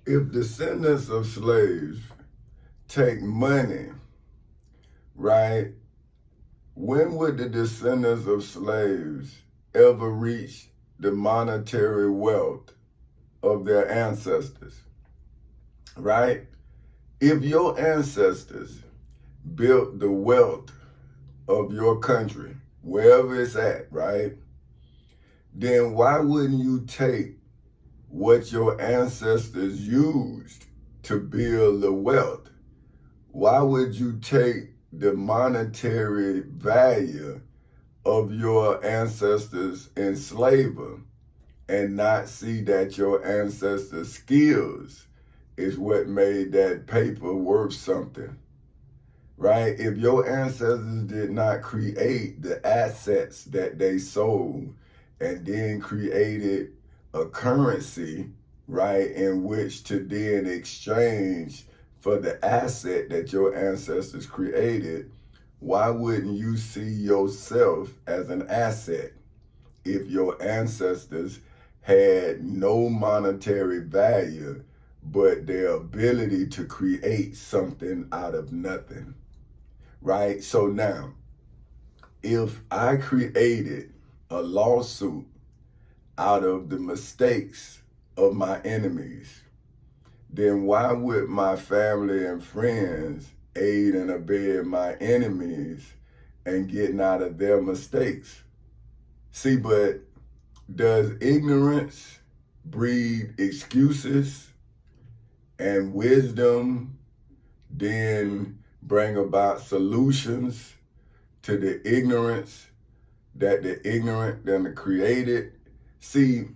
If descendants of slaves take money, right, when would the descendants of slaves ever reach the monetary wealth of their ancestors, right? If your ancestors built the wealth of your country, wherever it's at, right, then why wouldn't you take what your ancestors used to build the wealth? Why would you take the monetary value of your ancestors' enslaver and not see that your ancestors' skills is what made that paper worth something, right? If your ancestors did not create the assets that they sold and then created a currency, right, in which to then exchange for the asset that your ancestors created, why wouldn't you see yourself as an asset if your ancestors had no monetary value but their ability to create something out of nothing, right? So now, if I created a lawsuit out of the mistakes of my enemies, then why would my family and friends aid and abet my enemies and getting out of their mistakes? See, but does ignorance breed excuses and wisdom then bring about solutions to the ignorance that the ignorant then created? See,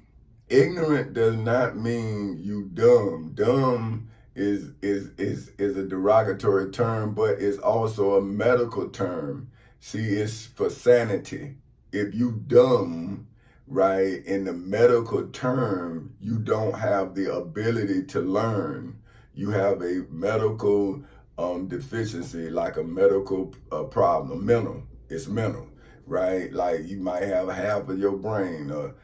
ignorant does not mean you dumb. Dumb is a derogatory term, but it's also a medical term. See, it's for sanity. If you dumb, right, in the medical term, you don't have the ability to learn. You have a medical deficiency, like a medical problem, mental. It's mental, right? Like you might have half of your brain or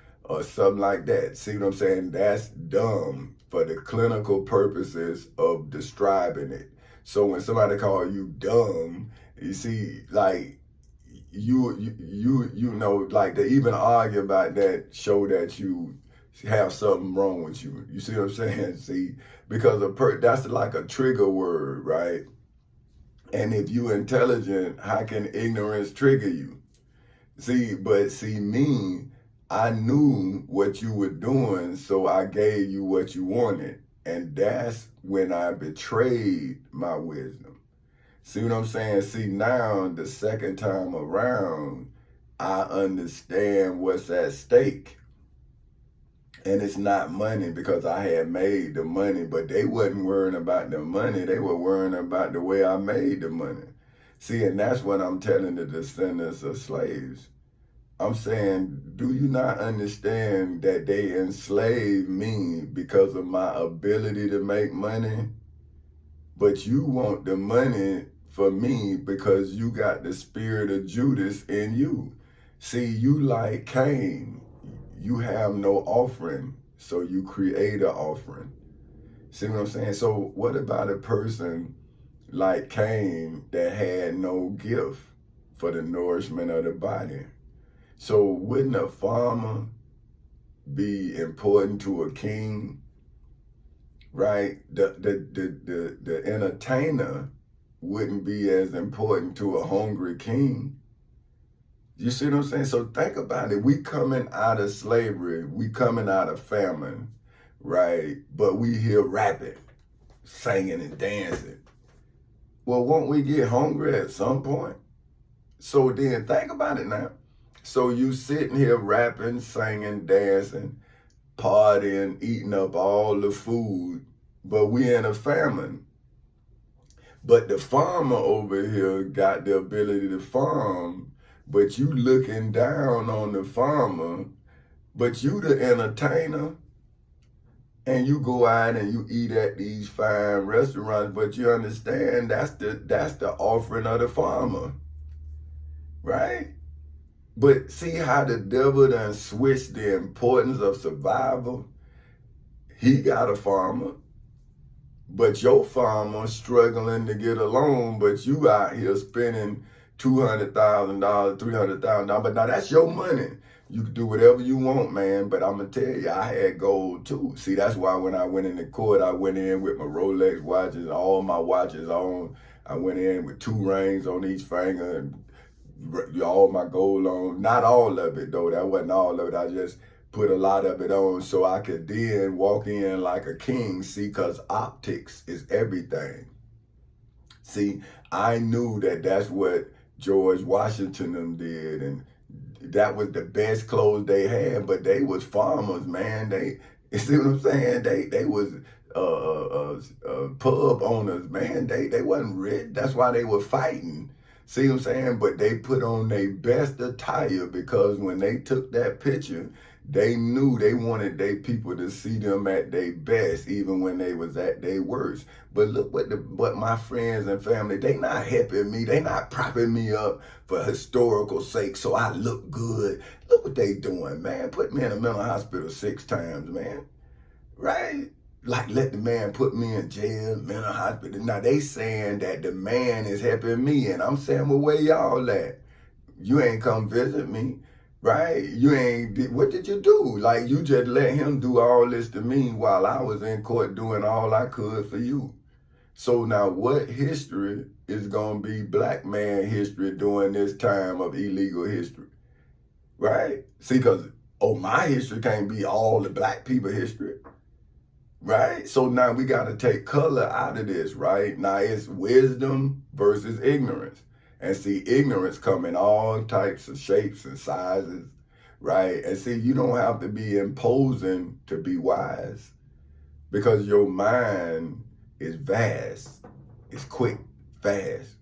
something like that. See what I'm saying? That's dumb for the clinical purposes of describing it. So when somebody call you dumb, you see, like you know, like they even argue about that, show that you have something wrong with you. You see what I'm saying? See, because that's like a trigger word, right? And if you intelligent, how can ignorance trigger you? See me, I knew what you were doing, so I gave you what you wanted. And that's when I betrayed my wisdom. See what I'm saying? See, now the second time around, I understand what's at stake. And it's not money because I had made the money, but they wasn't worrying about the money. They were worrying about the way I made the money. See, and that's what I'm telling the descendants of slaves. I'm saying, do you not understand that they enslaved me because of my ability to make money? But you want the money for me because you got the spirit of Judas in you. See, you like Cain. You have no offering, so you create an offering. See what I'm saying? So what about a person like Cain that had no gift for the nourishment of the body? So wouldn't a farmer be important to a king? Right? The entertainer wouldn't be as important to a hungry king. You see what I'm saying? So think about it. We coming out of slavery, we coming out of famine, right? But we here rapping, singing and dancing. Well, won't we get hungry at some point? So then think about it now. So you sitting here rapping, singing, dancing, partying, eating up all the food, but we in a famine. But the farmer over here got the ability to farm, but you looking down on the farmer, but you the entertainer, and you go out and you eat at these fine restaurants, but you understand that's the offering of the farmer, right? But see how the devil done switched the importance of survival? He got a farmer, but your farmer struggling to get a loan, but you out here spending $200,000, $300,000. But now that's your money. You can do whatever you want, man. But I'm gonna tell you, I had gold too. See, that's why when I went into court, I went in with my Rolex watches, all my watches on. I went in with 2 rings on each finger and all my gold on. Not all of it though. That wasn't all of it. I just put a lot of it on so I could then walk in like a king. See, because optics is everything. See, I knew that that's what George Washington them did, and that was the best clothes they had, but they was farmers, man. They, you see what I'm saying? They was pub owners, man. They wasn't rich. That's why they were fighting. See what I'm saying? But they put on their best attire because when they took that picture, they knew they wanted their people to see them at their best, even when they was at their worst. But look what my friends and family, they not helping me. They not propping me up for historical sake so I look good. Look what they doing, man. Put me in a mental hospital 6 times, man. Right? Like let the man put me in jail, mental hospital. Now they saying that the man is helping me, and I'm saying, well, where y'all at? You ain't come visit me. Right? You ain't, what did you do? Like, you just let him do all this to me while I was in court doing all I could for you. So now what history is going to be black man history during this time of illegal history? Right? See, because, my history can't be all the black people history. Right? So now we got to take color out of this, right? Now it's wisdom versus ignorance. And see, ignorance come in all types of shapes and sizes, right? And see, you don't have to be imposing to be wise because your mind is vast, it's quick, fast.